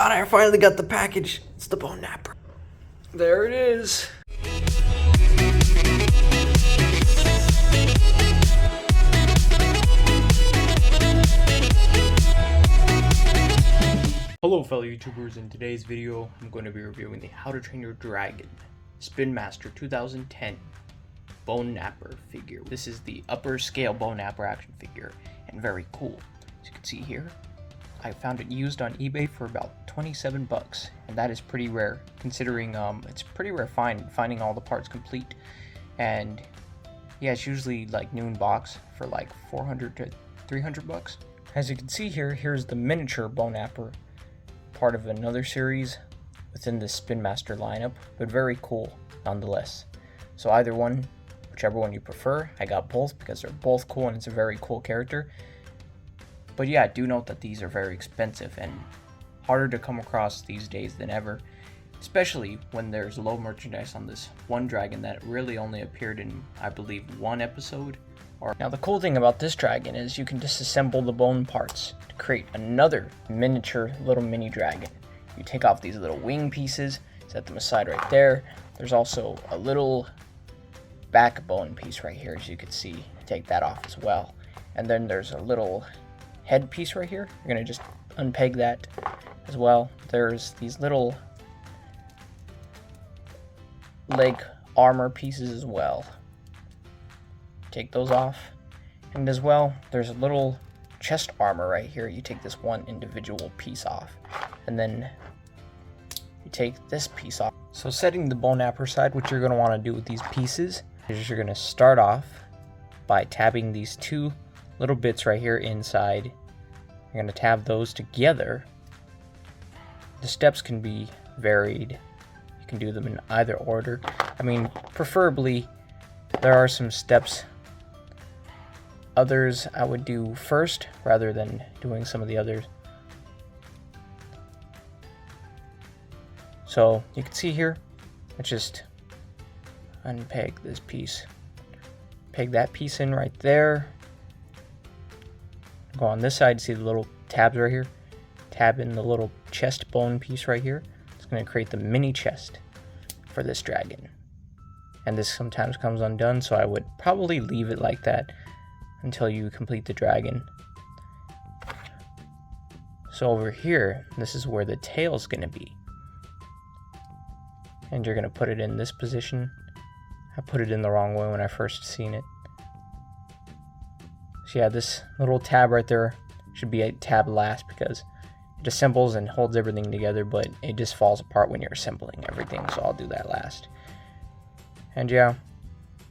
god, I finally got the package. It's the Boneknapper. There it is. Hello fellow YouTubers, in today's video I'm going to be reviewing the How to Train Your Dragon Spin Master 2010 Boneknapper figure. This is the upper scale Boneknapper action figure and very cool. As you can see here, I found it used on eBay for about 27 bucks, and that is pretty rare considering it's pretty rare finding all the parts complete. And yeah, it's usually like new in box for like 400 to 300 bucks. As you can see here, here's the miniature Boneknapper, part of another series within the Spin Master lineup, but very cool nonetheless. So either one, whichever one you prefer. I got both because they're both cool and it's a very cool character. But yeah, do note that these are very expensive and harder to come across these days than ever, especially when there's low merchandise on this one dragon that really only appeared in, I believe, one episode. Now the cool thing about this dragon is you can disassemble the bone parts to create another miniature little mini dragon. You take off these little wing pieces, set them aside right there. There's also a little backbone piece right here, as you can see. Take that off as well. And then there's a little head piece right here. You're gonna just unpeg that as well. There's these little leg armor pieces as well. Take those off. And as well, there's a little chest armor right here. You take this one individual piece off, and then you take this piece off. So setting the Boneknapper side, what you're gonna wanna do with these pieces is you're gonna start off by tabbing these two little bits right here inside. You're going to tab those together. The steps can be varied. You can do them in either order. I mean, preferably, there are some steps. Others I would do first rather than doing some of the others. So you can see here, I just unpeg this piece. Peg that piece in right there. Go on this side, see the little tabs right here? Tab in the little chest bone piece right here. It's going to create the mini chest for this dragon. And this sometimes comes undone, so I would probably leave it like that until you complete the dragon. So over here, this is where the tail's going to be. And you're going to put it in this position. I put it in the wrong way when I first seen it. So yeah, this little tab right there should be a tab last because it assembles and holds everything together, but it just falls apart when you're assembling everything, so I'll do that last. And yeah,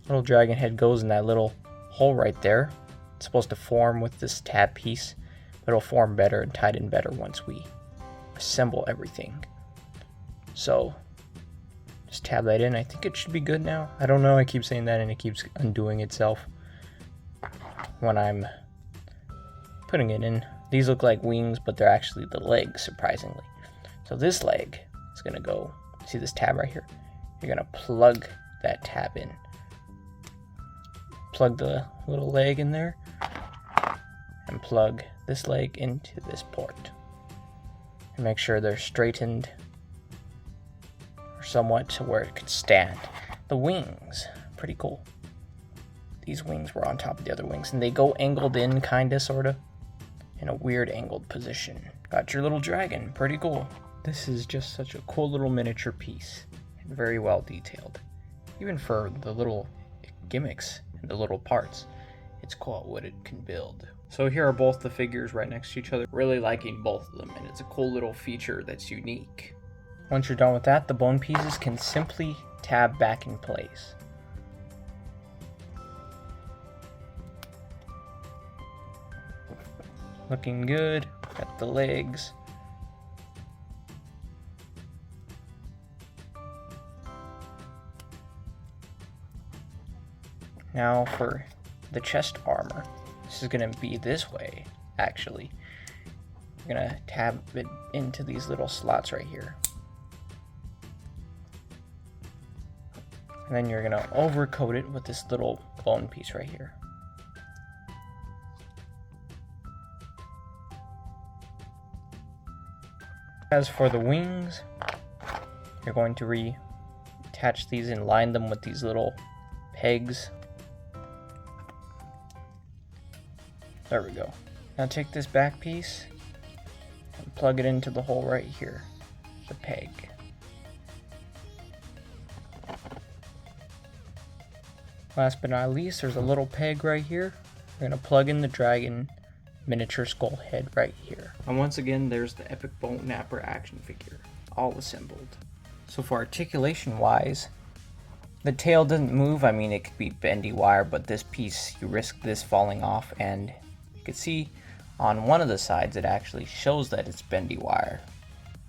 little dragon head goes in that little hole right there. It's supposed to form with this tab piece, but it'll form better and tighten better once we assemble everything. So just tab that in. I think it should be good now. I don't know, I keep saying that and it keeps undoing itself when I'm putting it in. These look like wings, but they're actually the legs, surprisingly. So this leg is gonna go, see this tab right here? You're gonna plug that tab in. Plug the little leg in there, and plug this leg into this port. And make sure they're straightened or somewhat to where it could stand. The wings, pretty cool. These wings were on top of the other wings, and they go angled in, kinda, sorta, in a weird angled position. Got your little dragon, pretty cool. This is just such a cool little miniature piece, and very well detailed. Even for the little gimmicks and the little parts, it's cool what it can build. So here are both the figures right next to each other. Really liking both of them, and it's a cool little feature that's unique. Once you're done with that, the bone pieces can simply tab back in place. Looking good. Got the legs. Now for the chest armor. This is going to be this way, actually. You're going to tab it into these little slots right here. And then you're going to overcoat it with this little bone piece right here. As for the wings, you're going to reattach these and line them with these little pegs. There we go. Now take this back piece and plug it into the hole right here, the peg. Last but not least, there's a little peg right here. We're going to plug in the dragon miniature skull head right here. And once again, there's the epic Boneknapper action figure, all assembled. So for articulation wise, the tail doesn't move. I mean, it could be bendy wire, but this piece, you risk this falling off, and you can see on one of the sides it actually shows that it's bendy wire.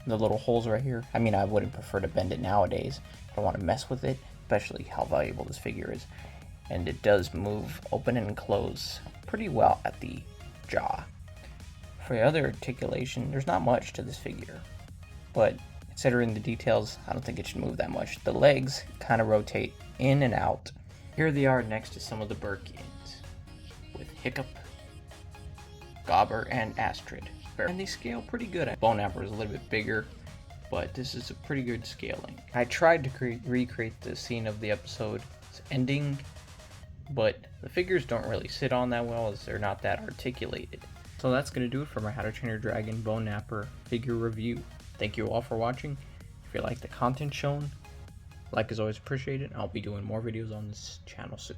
The little holes right here, I mean, I wouldn't prefer to bend it nowadays. I don't want to mess with it, especially how valuable this figure is. And it does move open and close pretty well at the jaw. For the other articulation, there's not much to this figure, but considering the details, I don't think it should move that much. The legs kind of rotate in and out. Here they are next to some of the Birkins, with Hiccup, Gobber, and Astrid. And they scale pretty good. Boneknapper is a little bit bigger, but this is a pretty good scaling. I tried to recreate the scene of the episode's ending, but the figures don't really sit on that well as they're not that articulated. So that's going to do it for my How to Train Your Dragon Boneknapper figure review. Thank you all for watching. If you like the content shown, like is always appreciated. I'll be doing more videos on this channel soon.